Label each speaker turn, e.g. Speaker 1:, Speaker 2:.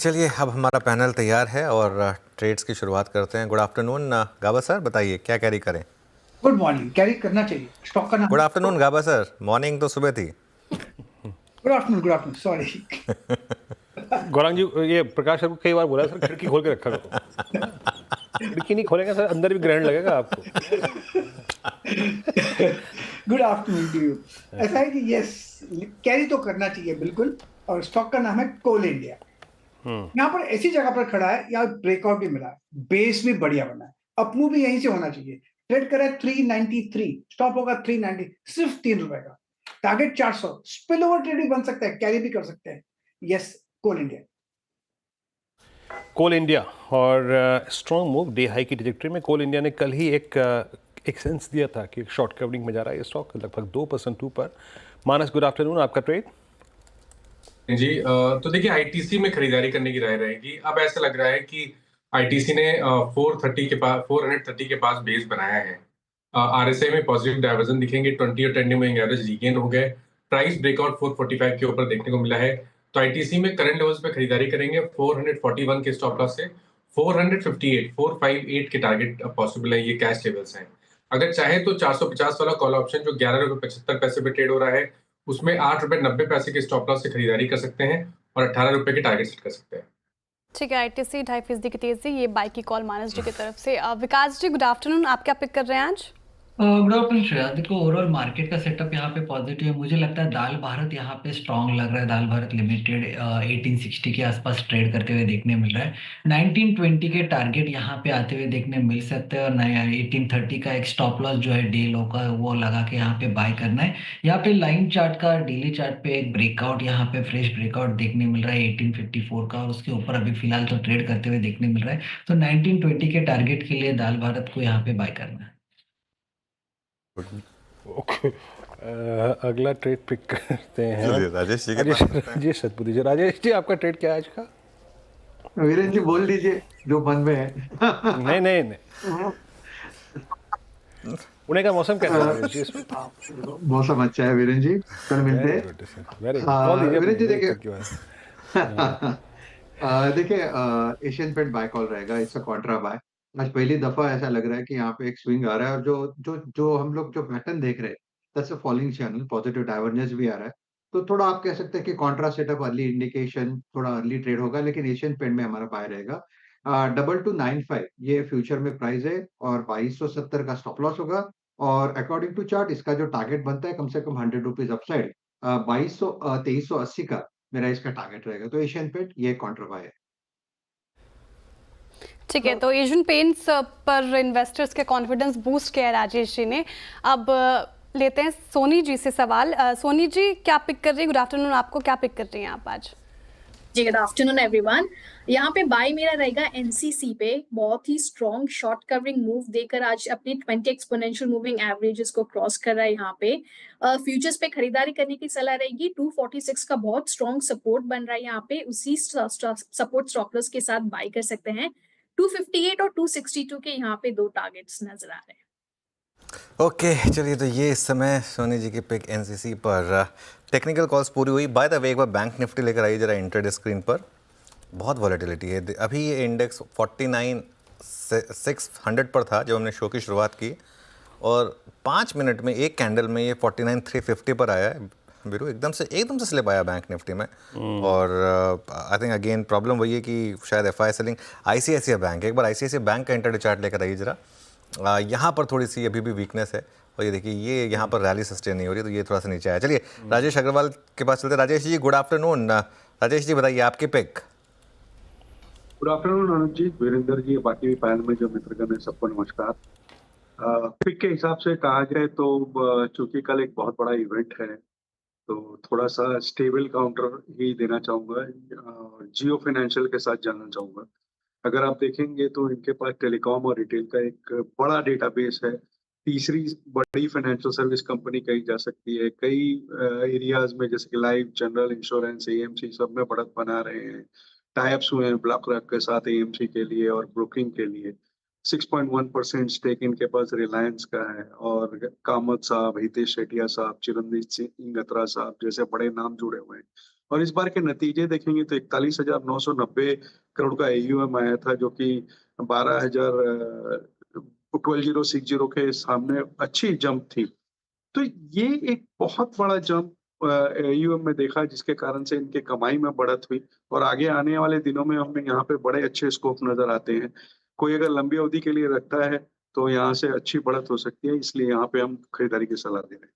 Speaker 1: चलिए अब हमारा पैनल तैयार है और ट्रेड्स की शुरुआत करते हैं। गुड आफ्टरनून गाबा सर, बताइए क्या कैरी करें।
Speaker 2: Good morning. कैरी करना चाहिए स्टॉक का नाम।
Speaker 1: Good afternoon Gaba sir, morning तो सुबह थी।
Speaker 2: Good afternoon sorry.
Speaker 3: Gaurang ji, ये प्रकाश सर को कई बार बोला सर खिड़की खोल के रखा करो। खिड़की नहीं खोलेंगे सर, अंदर भी ग्रहण लगेगा आपको।
Speaker 2: Good afternoon to you. ऐसा है कि यस, कैरी तो करना चाहिए बिल्कुल। और स्टॉक का नाम है कोल इंडिया। यहाँ पर ऐसी जगह पर खड़ा है, यहाँ ब्रेकआउट भी मिला है, बेस भी बढ़िया बना है, अपमूव भी यहीं से होना चाहिए। ट्रेड करा है 393, स्टॉप होगा 390, सिर्फ ₹3 का। टारगेट 400, स्पिल ओवर ट्रेड भी बन सकता है, कैरी भी कर सकते हैं। यस, कोल इंडिया।
Speaker 3: कोल इंडिया और स्ट्रॉन्ग मूव, डे हाई की ट्रैजेक्टरी में कोल इंडिया ने कल ही एक सेंस दिया था कि शॉर्ट कवरिंग में जा रहा है ये स्टॉक, लगभग 2% ऊपर। मानस, गुड आफ्टरनून, आपका ट्रेड।
Speaker 4: जी तो देखिए आईटीसी में खरीदारी करने की राय रहेगी। अब ऐसा लग रहा है कि आईटीसी ने 430 के पास बेस बनाया है। आरएसआई में पॉजिटिव डाइवर्जन दिखेंगे, 20 और 10 मूविंग एवरेज रीगेन हो गए, प्राइस ब्रेकआउट 445 के ऊपर देखने को मिला है। तो आईटीसी में करंट लेवल्स पे खरीदारी करेंगे 441 के स्टॉप लॉस से 458 के टारगेट पॉसिबल है, ये कैश लेवल्स हैं। अगर चाहे तो 450 वाला कॉल ऑप्शन जो ₹11.75 पे ट्रेड हो रहा है, उसमें ₹8.90 के स्टॉप लॉस से खरीदारी कर सकते हैं और ₹18 के टारगेट सेट कर सकते हैं।
Speaker 5: ठीक है, आईटीसी 2.5% की तेजी, ये बाई की कॉल मानस जी की तरफ से। विकास जी, गुड आफ्टरनून, आप क्या पिक कर रहे हैं आज?
Speaker 6: Good afternoon Shreya. देखो, ओवरऑल मार्केट का सेटअप यहाँ पे पॉजिटिव है। मुझे लगता है दाल भारत यहाँ पे स्ट्रांग लग रहा है। दाल भारत लिमिटेड 1860 के आसपास ट्रेड करते हुए देखने मिल रहा है। 1920 के टारगेट यहाँ पे आते हुए देखने मिल सकते हैं और 1830 का एक स्टॉप लॉस जो है डे लो का, वो लगा के यहाँ पे बाय करना है। यहाँ पे लाइन चार्ट का, डेली चार्ट पे एक ब्रेकआउट, यहाँ पे फ्रेश ब्रेकआउट देखने मिल रहा है 1854 का, और उसके ऊपर अभी फिलहाल तो ट्रेड करते हुए देखने मिल रहा है। तो 1920 के टारगेट के लिए दाल भारत को यहाँ पे बाय करना है।
Speaker 3: ओके, अगला ट्रेड पिक करते हैं
Speaker 1: राजेश जी के
Speaker 3: राजेश सतपुरी जी। राजेश जी, आपका ट्रेड क्या है आज का?
Speaker 7: वीरेन जी बोल दीजिए जो मन में है।
Speaker 3: नहीं पुणे का मौसम कैसा है राजेश जी?
Speaker 7: मौसम अच्छा है वीरेन जी, कल मिलते हैं। वीरेन जी देखिए देखिए एशियन पेंट बाय कॉल रहेगा, इसका कॉन्ट्रा बाय। आज पहली दफा ऐसा लग रहा है कि यहाँ पे एक स्विंग आ रहा है और जो जो जो हम लोग जो पैटर्न देख रहे हैं, that's a falling channel, positive divergence भी आ रहा है। तो थोड़ा आप कह सकते हैं कि कॉन्ट्रा सेटअप, अर्ली इंडिकेशन, थोड़ा अर्ली ट्रेड होगा, लेकिन एशियन पेंट में हमारा बाय रहेगा। 2295 ये फ्यूचर में प्राइस है और 2270 का स्टॉप लॉस होगा। और अकॉर्डिंग टू चार्ट इसका जो टारगेट बनता है कम से कम ₹100 अपसाइड, 2380 का मेरा इसका टारगेट रहेगा। तो एशियन पेंट ये कॉन्ट्रा बाय है।
Speaker 5: ठीक है, तो एशियन पेंट्स पर इन्वेस्टर्स के कॉन्फिडेंस बूस्ट किया है राजेश जी ने। अब लेते हैं सोनी जी से सवाल। सोनी जी, क्या पिक कर रही हैं? गुड आफ्टरनून, आपको क्या पिक कर रही हैं आप आज?
Speaker 8: जी, गुड आफ्टरनून एवरीवन। यहाँ पे बाय मेरा रहेगा एनसीसी पे। बहुत ही स्ट्रॉन्ग शॉर्ट कवरिंग मूव देकर आज अपनी 20 एक्सपोनेंशियल मूविंग एवरेजेस को क्रॉस कर रहा है। यहाँ पे फ्यूचर्स पे खरीदारी करने की सलाह रहेगी। 246 का बहुत स्ट्रॉन्ग सपोर्ट बन रहा है यहाँ पे, उसी सपोर्ट स्टॉप लॉस के साथ बाय कर सकते हैं। 258 और 262 के यहाँ पे दो टारगेट्स नजर आ रहे हैं।
Speaker 1: ओके चलिए, तो ये इस समय सोनी जी की पिक एनसीसी पर। टेक्निकल कॉल्स पूरी हुई। बाय द वे एक बार बैंक निफ्टी लेकर आइए जरा इंट्राडे स्क्रीन पर। बहुत वॉलेटिलिटी है अभी। ये इंडेक्स 49,600 पर था जब हमने शो की शुरुआत की, और 5 मिनट में एक कैंडल में ये 49,350 पर आया है। बिरू एकदम से स्लिप आया बैंक निफ्टी में। और आई थिंक अगेन प्रॉब्लम वही है कि शायद एफआई सेलिंग। आईसीआईसीआई बैंक, एक बार आईसीआईसीआई बैंक का इंट्राडे चार्ट लेकर आइए जरा। यहाँ पर थोड़ी सी अभी भी वीकनेस है, और ये देखिए ये यहाँ पर रैली सस्टेन नहीं हो रही, तो ये थोड़ा सा नीचे आया। चलिए राजेश अग्रवाल के पास चलते। Rajesh ji, good afternoon. राजेश जी, बताइए आपकी पिक।
Speaker 9: गुड आफ्टरनून अनुज जी, वीरेंद्र जी, बाकी भी पैनल में जो मित्रगण है सबको नमस्कार। पिक के हिसाब से कहा जाए तो चूंकि कल एक बहुत बड़ा इवेंट है, तो थोड़ा सा स्टेबल काउंटर ही देना चाहूंगा। जियो फाइनेंशियल के साथ जाना चाहूंगा। अगर आप देखेंगे तो इनके पास टेलीकॉम और रिटेल का एक बड़ा डेटाबेस है। तीसरी बड़ी फाइनेंशियल सर्विस कंपनी कही जा सकती है। कई एरियाज में जैसे कि लाइफ, जनरल इंश्योरेंस, एएमसी सब में बढ़त बना रहे हैं। टाइप्स हुए हैं ब्लैक रॉक के साथ एएमसी के लिए और ब्रोकिंग के लिए। 6.1% स्टेक इनके पास रिलायंस का है, और कामत साहब, हितेश शेटिया साहब, चिरंजीत सिंह गत्रा साहब जैसे बड़े नाम जुड़े हुए हैं। और इस बार के नतीजे देखेंगे तो 41,990 करोड़ का एयूएम आया था, जो कि 12,060 के सामने अच्छी जंप थी। तो ये एक बहुत बड़ा जंप एयूएम में देखा, जिसके कारण से इनके कमाई में बढ़त हुई और आगे आने वाले दिनों में हमें यहाँ पे बड़े अच्छे स्कोप नज़र आते हैं। कोई अगर लंबी अवधि के लिए रखता है, तो यहाँ से अच्छी बढ़त हो सकती है, इसलिए यहाँ पे हम खरीदारी की सलाह दे रहे हैं।